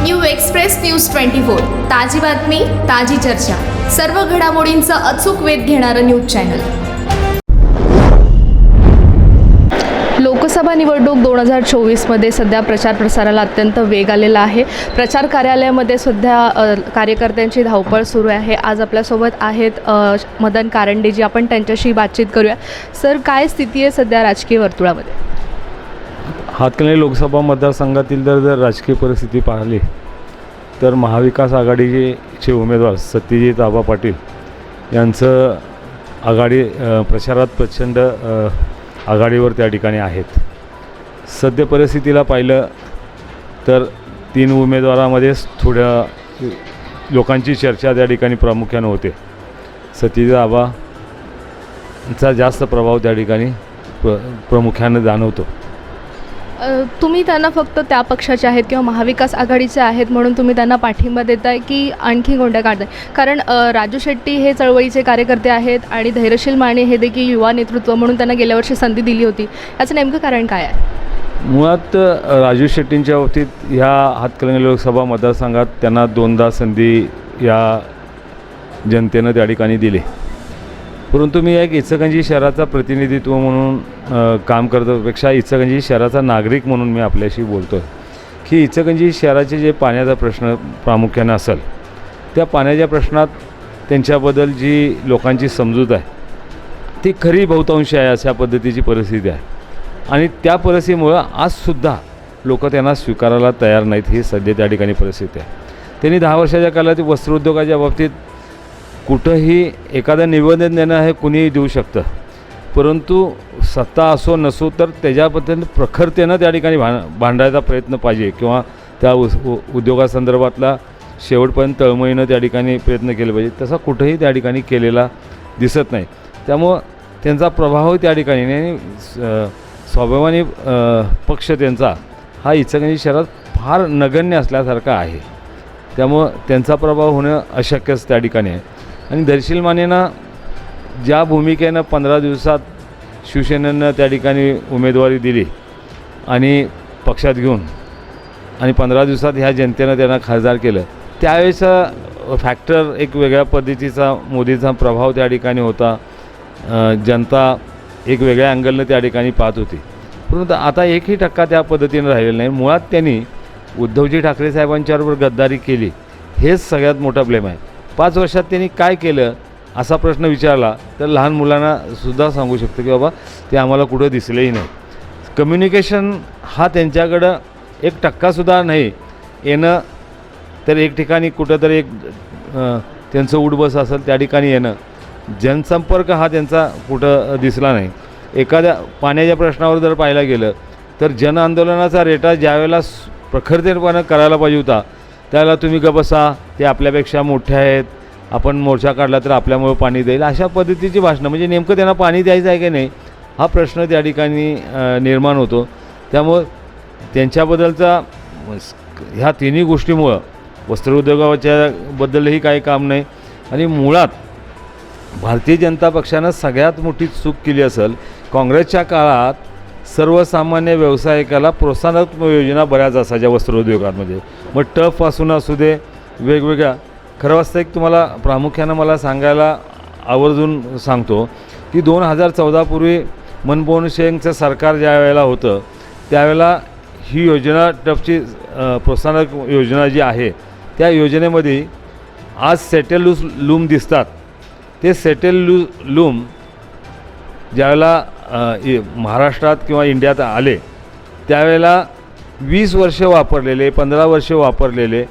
New express news 24 ताजी बातमी ताजी चर्चा सर्व घडामोडींचा अचूक वेध घेणारं न्यूज चॅनल। लोकसभा निवडणूक 2024मध्ये सध्या प्रचार प्रसाराला अत्यंत वेग आलेला आहे। प्रचार कार्यालयामध्ये सध्या कार्यकर्त्यांची धावपळ सुरू आहे। आज आपल्यासोबत आहेत मदन कारंडेजी, आपण त्यांच्याशी बातचीत करूया। सर, काय स्थिती आहे सध्या राजकीय वर्तुळामध्ये? हातकणंगले लोकसभा मतदारसंघातील जर राजकीय परिस्थिती पाहिली तर महाविकास आघाडीचे उमेदवार सत्यजित आबा पाटील यांचं आघाडी प्रचारात प्रचंड आघाडीवर त्या ठिकाणी आहेत। सद्य परिस्थितीला पाहिलं तर 3 उमेदवारामध्येच थोड्या लोकांची चर्चा त्या ठिकाणी प्रामुख्यानं होते। सत्यजित आबांचा जास्त प्रभाव त्या ठिकाणी प्रामुख्यानं जाणवतो। तुम्ही त्यांना फक्त त्या पक्षाचे आहेत किंवा महाविकास आघाडीचे आहेत म्हणून तुम्ही त्यांना पाठिंबा देताय की आणखी कोणत्या काढताय? कारण राजू शेट्टी हे चळवळीचे कार्यकर्ते आहेत आणि धैर्यशील माने हे देखील युवा नेतृत्व म्हणून त्यांना गेल्या वर्षी संधी दिली होती। याचं नेमकं कारण काय आहे? मुळात राजू शेट्टींच्या बाबतीत ह्या हातकणंगले लोकसभा मतदारसंघात त्यांना 2दा संधी या जनतेनं त्या ठिकाणी दिली, परंतु मी एक इचलकरंजी शहराचा प्रतिनिधित्व म्हणून काम करण्यापेक्षा इचलकरंजी शहराचा नागरिक म्हणून मी आपल्याशी बोलतो आहे की इचलकरंजी शहराचे जे पाण्याचा प्रश्न प्रामुख्याने असेल त्या पाण्याच्या प्रश्नात त्यांच्याबद्दल जी लोकांची समजूत आहे ती खरी बहुतांशी आहे अशा पद्धतीची परिस्थिती आहे आणि त्या परिस्थितीमुळं आजसुद्धा लोक त्यांना स्वीकारायला तयार नाहीत। ही सध्या त्या ठिकाणी परिस्थिती आहे। त्यांनी 10 वर्षाच्या कालावधीत वस्त्रोद्योगाच्या बाबतीत कुठंही एखादं निवेदन देणं हे कुणीही देऊ शकतं, परंतु सत्ता असो नसो तर त्याच्याबद्दल प्रखरतेनं त्या ठिकाणी भांडायचा प्रयत्न पाहिजे किंवा त्या उद्योगासंदर्भातला शेवटपर्यंत तळमळीनं त्या ठिकाणी प्रयत्न केले पाहिजे। तसा कुठंही त्या ठिकाणी केलेला दिसत नाही। त्यामुळं त्यांचा प्रभाव त्या ठिकाणी नाही। स्वाभिमानी पक्ष त्यांचा हा इचलकरंजी शहरात फार नगण्य असल्यासारखा आहे, त्यामुळं त्यांचा प्रभाव होणं अशक्यच त्या ठिकाणी आहे। आणि धैर्यशील मानेंना ज्या भूमिकेनं 15 दिवसात शिवसेनेनं त्या ठिकाणी उमेदवारी दिली आणि पक्षात घेऊन आणि 15 दिवसात ह्या जनतेनं त्यांना खासदार केलं, त्यावेळेचा फॅक्टर एक वेगळ्या पद्धतीचा मोदीचा प्रभाव त्या ठिकाणी होता। जनता एक वेगळ्या अँगलनं त्या ठिकाणी पाहत होती, परंतु आता 1% त्या पद्धतीनं राहिलेलं नाही। मुळात त्यांनी उद्धवजी ठाकरे साहेबांच्याबरोबर गद्दारी केली, हेच सगळ्यात मोठा ब्लेम आहे। 5 वर्षात त्यांनी काय केलं असा प्रश्न विचारला तर लहान मुलांना सुद्धा सांगू शकतो की बाबा ते आम्हाला कुठं दिसलेही नाही। कम्युनिकेशन हा त्यांच्याकडं 1%सुद्धा नाही। येणं तर एक ठिकाणी कुठंतरी एक त्यांचं उठबस असेल त्या ठिकाणी येणं, जनसंपर्क हा त्यांचा कुठं दिसला नाही। एखाद्या पाण्याच्या प्रश्नावर जर पाहायला गेलं तर जनआंदोलनाचा रेटा ज्यावेळेला प्रखरतेपणे करायला पाहिजे होता त्याला तुम्ही बसा, ते आपल्यापेक्षा मोठे आहेत, आपण मोर्चा काढला तर आपल्यामुळे पाणी देईल, अशा पद्धतीची भाषणं, म्हणजे नेमकं त्यांना पाणी द्यायचं आहे की नाही हा प्रश्न त्या ठिकाणी निर्माण होतो। त्यामुळं त्यांच्याबद्दलचा ह्या 3ही गोष्टीमुळं वस्त्रोद्योगाच्याबद्दलही काही काम नाही आणि मुळात भारतीय जनता पक्षानं सगळ्यात मोठी चूक केली असेल। काँग्रेसच्या काळात सर्वसामान्य व्यावसायिकाला प्रोत्साहनात्मक योजना बऱ्याच असायच्या वस्त्रोद्योगामध्ये, मग टफपासून असू दे वेगवेगळ्या। खरं वास्तविक तुम्हाला प्रामुख्यानं मला सांगायला आवर्जून सांगतो की 2014 पूर्वी मनमोहन सिंगचं सरकार ज्या वेळेला होतं त्यावेळेला ही योजना टफची प्रोत्साहनात्मक योजना जी आहे त्या योजनेमध्ये आज सेटल लूम दिसतात। ते सेटल लूम ज्यावेळेला महाराष्ट्रात किंवा इंडियात आले त्यावेळेला 20 वर्ष वापरलेले 15 वर्ष वापरलेले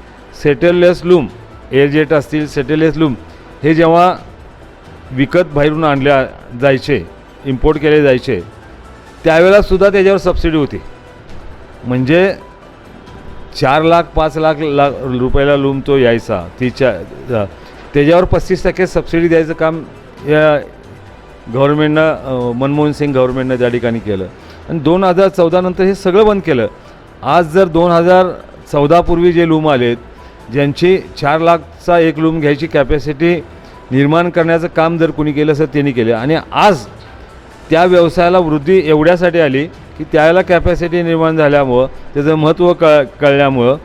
सेटललेस लूम, एअरजेट असतील, सेटललेस लूम हे जेव्हा विकत बाहेरून आणल्या जायचे, इम्पोर्ट केले जायचे, त्यावेळेलासुद्धा त्याच्यावर सबसिडी होती। म्हणजे 4 लाख 5 लाख रुपयाला लूम तो यायचा, त्याच्यावर 35% सबसिडी द्यायचं काम या गव्हर्नमेंटनं मनमोहन सिंग गव्हर्नमेंटनं त्या ठिकाणी केलं आणि 2014 नंतर हे सगळं बंद केलं। आज जर 2014 पूर्वी जे लूम आलेत ज्यांची 4 लाखचा एक लूम घ्यायची कॅपॅसिटी निर्माण करण्याचं काम जर कोणी केलं असेल त्यांनी केलं आणि आज त्या व्यवसायाला वृद्धी एवढ्यासाठी आली की त्याला कॅपॅसिटी निर्माण झाल्यामुळं त्याचं महत्त्व कळल्यामुळं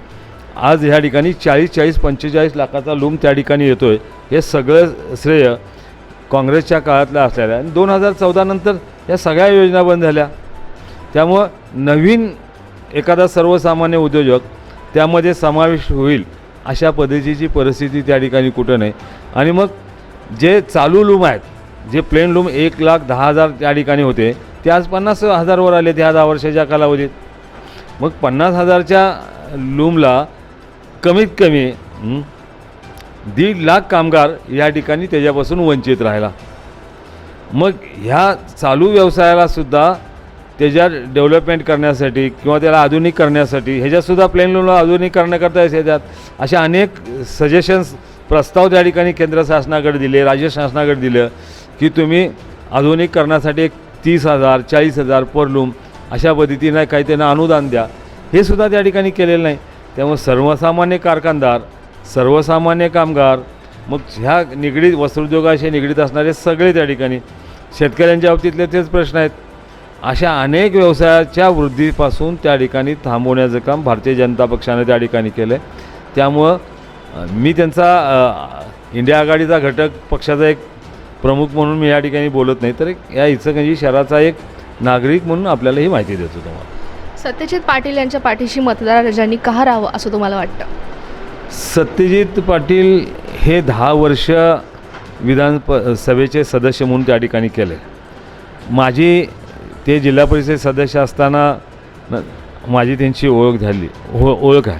आज ह्या ठिकाणी 40-45 लाखाचा लूम त्या ठिकाणी येतो आहे. हे सगळं श्रेय काँग्रेसच्या काळातलं असलेलं आहे. आणि 2014 नंतर या सगळ्या योजना बंद झाल्या. त्यामुळं नवीन एखादा सर्वसामान्य उद्योजक त्यामध्ये समावेश होईल अशा पद्धतीची परिस्थिती त्या ठिकाणी कुठं नाही. आणि मग जे चालू लूम आहेत, जे प्लेन लूम 1,10,000 त्या ठिकाणी होते, ते आज 50,000वर आले ह्या 10 वर्षाच्या कालावधीत. मग 50,000च्या लूमला कमीत कमी 1.5 लाख कामगार या ठिकाणी त्याच्यापासून वंचित राहिला. मग ह्या चालू व्यवसायालासुद्धा त्याच्या डेव्हलपमेंट करण्यासाठी किंवा त्याला आधुनिक करण्यासाठी ह्याच्यातसुद्धा प्लेन लूमला आधुनिक करण्याकरता ह्याच्यात अशा अनेक सजेशन्स प्रस्ताव त्या ठिकाणी केंद्र शासनाकडे दिले, राज्य शासनाकडे दिलं की तुम्ही आधुनिक करण्यासाठी एक 30,000 40,000 पर लूम अशा पद्धतीनं काही त्यांना अनुदान द्या. हे सुद्धा त्या ठिकाणी केलेलं नाही. त्यामुळे सर्वसामान्य कारखानदार, सर्वसामान्य कामगार, मग ह्या निगडीत वस्त्रोद्योगाशी निगडीत असणारे सगळे त्या ठिकाणी, शेतकऱ्यांच्या बाबतीतले तेच प्रश्न आहेत. अशा अनेक व्यवसायाच्या वृद्धीपासून त्या ठिकाणी थांबवण्याचं काम भारतीय जनता पक्षाने त्या ठिकाणी केलं आहे. त्यामुळं मी त्यांचा इंडिया आघाडीचा घटक पक्षाचा एक प्रमुख म्हणून मी या ठिकाणी बोलत नाही, तर या इचलकरंजी शहराचा एक नागरिक म्हणून आपल्याला ही माहिती देतो तुम्हाला. सत्यजित पाटील यांच्या पाठीशी मतदारांनी का राहावं असं तुम्हाला वाटतं? सत्यजित पाटील हे 10 वर्ष सभेचे सदस्य म्हणून त्या ठिकाणी केले. माझी ते जिल्हा परिषद सदस्य असताना माझी त्यांची ओळख आहे.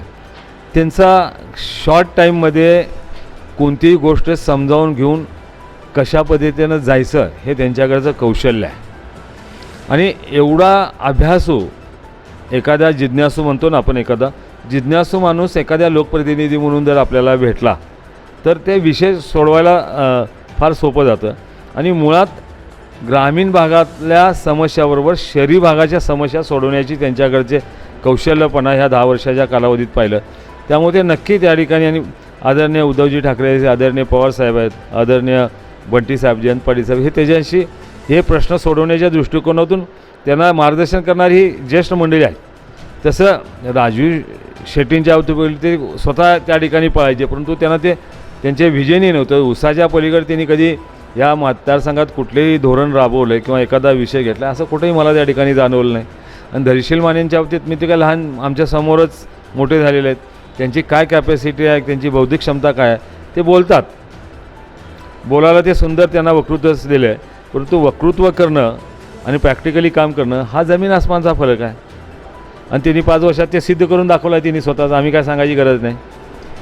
त्यांचा शॉर्ट टाईममध्ये कोणतीही गोष्ट समजावून घेऊन कशा पद्धतीनं जायचं हे त्यांच्याकडचं कौशल्य आहे. आणि एवढा अभ्यासू एखादा जिज्ञासू म्हणतो ना आपण, एखादा जिज्ञासू माणूस एखाद्या लोकप्रतिनिधी म्हणून जर आपल्याला भेटला तर ते विषय सोडवायला फार सोपं जातं. आणि मुळात ग्रामीण भागातल्या समस्याबरोबर शहरी भागाच्या समस्या सोडवण्याची त्यांच्याकडचे कौशल्यपणा ह्या 10 वर्षाच्या कालावधीत पाहिलं. त्यामुळे ते नक्की त्या ठिकाणी, आणि आदरणीय उद्धवजी ठाकरे, आदरणीय पवारसाहेब आहेत, आदरणीय बंटीसाहेब, जयंत पाटील साहेब, हे त्याच्याशी हे प्रश्न सोडवण्याच्या दृष्टिकोनातून त्यांना मार्गदर्शन करणारी ही ज्येष्ठ मंडळी आहे. तसं राजू शेट्टींच्या बाबतीत ते स्वतः त्या ठिकाणी पळायचे, परंतु त्यांना ते त्यांचे व्हिजनही नव्हतं. उसाच्या पलीकडे त्यांनी कधी या मतदारसंघात कुठलेही धोरण राबवलं किंवा एखादा विषय घेतला असं कुठेही मला त्या ठिकाणी जाणवलं नाही. आणि धैर्यशील मानेंच्या बाबतीत मी ते काय लहान आमच्यासमोरच मोठे झालेले आहेत. त्यांची काय कॅपॅसिटी आहे, त्यांची बौद्धिक क्षमता काय आहे ते बोलतात. बोलायला ते सुंदर त्यांना वक्तृत्वच दिलं आहे, परंतु वक्तृत्व करणं आणि प्रॅक्टिकली काम करणं हा जमीन आसमानचा फरक आहे. आणि त्यांनी 5 वर्षात ते सिद्ध करून दाखवलं आहे त्यांनी स्वतःच. आम्ही काय सांगायची गरज नाही.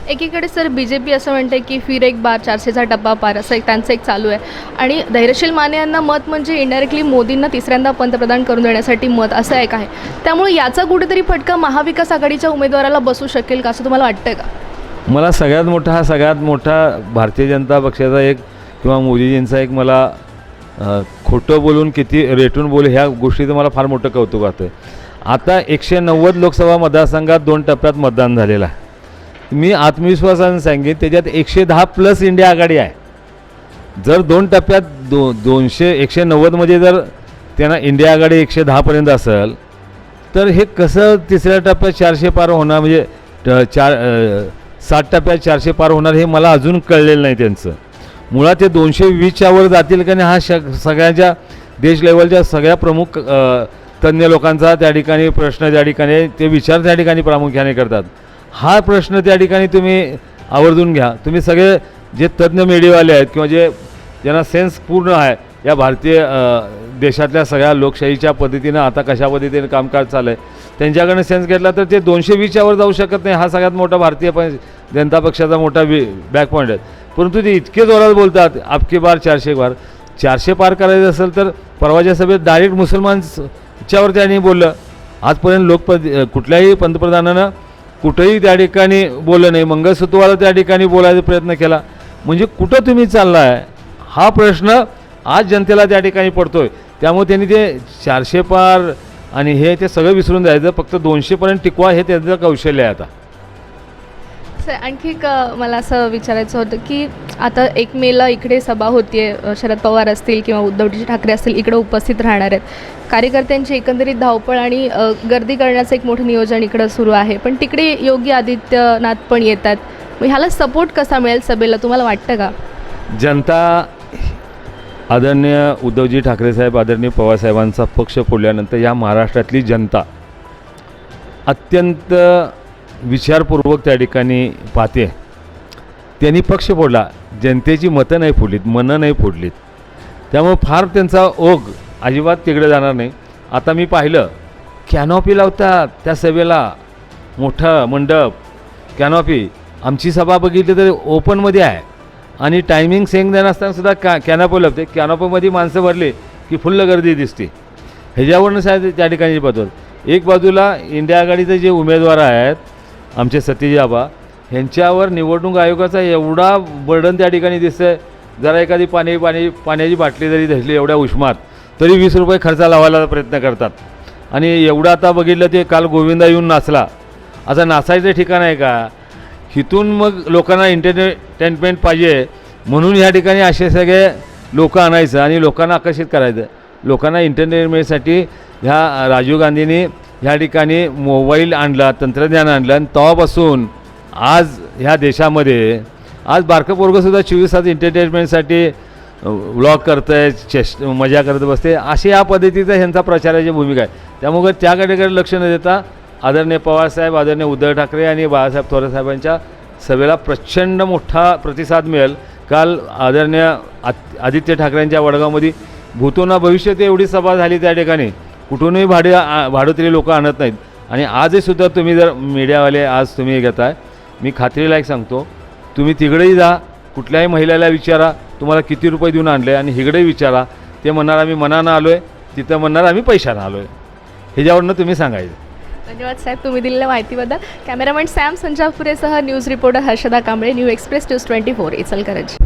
एकीकडे सर BJP असं म्हणते की फिर एक बार 400चा टप्पा पार, असं त्यांचं एक चालू आहे. आणि धैर्यशील माने यांना मत म्हणजे इनडायरेक्टली मोदींना 3ऱ्यांदा पंतप्रधान करून देण्यासाठी मत, असं एक आहे. त्यामुळे याचा कुठेतरी फटका महाविकास आघाडीच्या उमेदवाराला बसू शकेल का, असं तुम्हाला वाटतं का? मला सगळ्यात मोठा भारतीय जनता पक्षाचा एक किंवा मोदीजींचा एक मला खोटं बोलून किती रेटून बोल ह्या गोष्टीचं मला फार मोठं कौतुक वाटतं. आता 190 लोकसभा मतदारसंघात 2 टप्प्यात मतदान झालेलं आहे. मी आत्मविश्वासाने सांगेन त्याच्यात 110+ इंडिया आघाडी आहे. जर 2 टप्प्यात 190मध्ये जर त्यांना इंडिया आघाडी 110पर्यंत असेल तर हे कसं 3ऱ्या टप्प्यात 400 पार होणार, म्हणजे 60 टप्प्यात 400 पार होणार हे मला अजून कळलेलं नाही त्यांचं. मुळात ते 220च्या वर जातील का नाही हा सगळ्यांच्या देश लेवलच्या सगळ्या प्रमुख तज्ज्ञ लोकांचा त्या ठिकाणी प्रश्न त्या ठिकाणी ते विचार त्या ठिकाणी प्रामुख्याने करतात. हा प्रश्न त्या ठिकाणी तुम्ही आवर्जून घ्या. तुम्ही सगळे जे तज्ज्ञ मीडियावाले आहेत किंवा ज्यांना सेन्स पूर्ण आहे या भारतीय देशातल्या सगळ्या लोकशाहीच्या पद्धतीनं आता कशा पद्धतीने कामकाज चाललं आहे त्यांच्याकडनं सेन्स घेतला तर ते 220च्या वर जाऊ शकत नाही. हा सगळ्यात मोठा भारतीय जनता पक्षाचा मोठा बॅक पॉईंट आहे. परंतु ते इतके जोरात बोलतात आपकी बार 400 बार. 400 पार करायचं असेल तर परवाच्या सभेत डायरेक्ट मुसलमानच्यावर त्यांनी बोललं. आजपर्यंत कुठल्याही पंतप्रधानानं कुठेही त्या ठिकाणी बोललं नाही. मंगळसूत्रवाला त्या ठिकाणी बोलायचा प्रयत्न केला. म्हणजे कुठं तुम्ही चालला आहे हा प्रश्न आज जनतेला त्या ठिकाणी पडतोय. त्यामुळे त्यांनी ते 400 पार आणि हे ते सगळं विसरून जायचं, फक्त 200पर्यंत टिकवा हे त्यांचं कौशल्य आहे. आता सर आणखी एक मला असं विचारायचं होतं की आता 1 मेला इकडे सभा होतीये, शरद पवार असतील किंवा उद्धवजी ठाकरे असतील इकडे उपस्थित राहणार आहेत. कार्यकर्त्यांची एकंदरीत धावपळ आणि गर्दी करण्याचं एक मोठं नियोजन इकडं सुरू आहे, पण तिकडे योगी आदित्यनाथ पण येतात. मग ह्याला सपोर्ट कसा मिळेल सभेला, तुम्हाला वाटतं का? जनता आदरणीय उद्धवजी ठाकरे साहेब, आदरणीय पवारसाहेबांचा पक्ष फोडल्यानंतर या महाराष्ट्रातली जनता अत्यंत विचारपूर्वक त्या ठिकाणी पाहते. त्यांनी पक्ष फोडला, जनतेची मतं नाही फोडलीत, मनं नाही फोडलीत. त्यामुळे फार त्यांचा ओघ अजिबात तिकडे जाणार नाही. आता मी पाहिलं कॅनॉपी लावतात त्या सभेला, मोठं मंडप, कॅनॉपी. आमची सभा बघितली तर ओपनमध्ये आहे आणि टायमिंग सेंग देणं असतानासुद्धा कॅनॉपी लावते. कॅनॉपीमध्ये माणसं भरली की फुल्ल गर्दी दिसते. ह्याच्यावरनं साहेब त्या ठिकाणी पद्धत. एक बाजूला इंडिया आघाडीचे जे उमेदवार आहेत आमचे सतीश आबा, ह्यांच्यावर निवडणूक आयोगाचा एवढा बर्डन त्या ठिकाणी दिसतं. जरा एखादी पाण्याची बाटली जरी धरली एवढ्या उष्मात तरी 20 रुपये खर्च लावायला प्रयत्न करतात. आणि एवढं आता बघितलं ते काल गोविंदा येऊन नाचला. असं नाचायचं ठिकाण आहे का? इथून मग लोकांना एंटरटेनमेंट पाहिजे म्हणून ह्या ठिकाणी असे सगळे लोक आणायचं आणि लोकांना आकर्षित करायचं. लोकांना एंटरटेनमेंटसाठी ह्या राजीव गांधींनी ह्या ठिकाणी मोबाईल आणला, तंत्रज्ञान आणलं आणि तेव्हापासून आज ह्या देशामध्ये आज बारकं पोरगंसुद्धा 24 तास एंटरटेनमेंटसाठी व्लॉग करतं आहे, मजा करत बसते. अशी या पद्धतीचा ह्यांचा प्रचाराची भूमिका आहे. त्यामुळे त्याकडे लक्ष न देता आदरणीय पवारसाहेब, आदरणीय उद्धव ठाकरे आणि बाळासाहेब थोरात साहेबांच्या सभेला प्रचंड मोठा प्रतिसाद मिळेल. काल आदरणीय आदित्य ठाकरेंच्या वडगावमध्ये भूतोना भविष्यात एवढी सभा झाली त्या ठिकाणी. कुठूनही भाडोत्री लोक आणत नाहीत. आणि आजही सुद्धा तुम्ही जर मीडियावाले आज तुम्ही घेताय, मी खात्रीला एक सांगतो, तुम्ही तिकडेही जा, कुठल्याही महिलेला विचारा तुम्हाला किती रुपये देऊन आणले आणि हिकडेही विचारा, ते म्हणणार आम्ही मनानं आलो आहे, तिथं म्हणणार आम्ही पैशानं आलो आहे. ह्याच्यावरनं तुम्ही सांगायचं. धन्यवाद साहेब तुम्ही दिलेल्या माहितीबद्दल. कॅमेरामॅन सॅम संजापुरेसह news reporter Harshada Kamble, new express news 24 Ichalkaranji.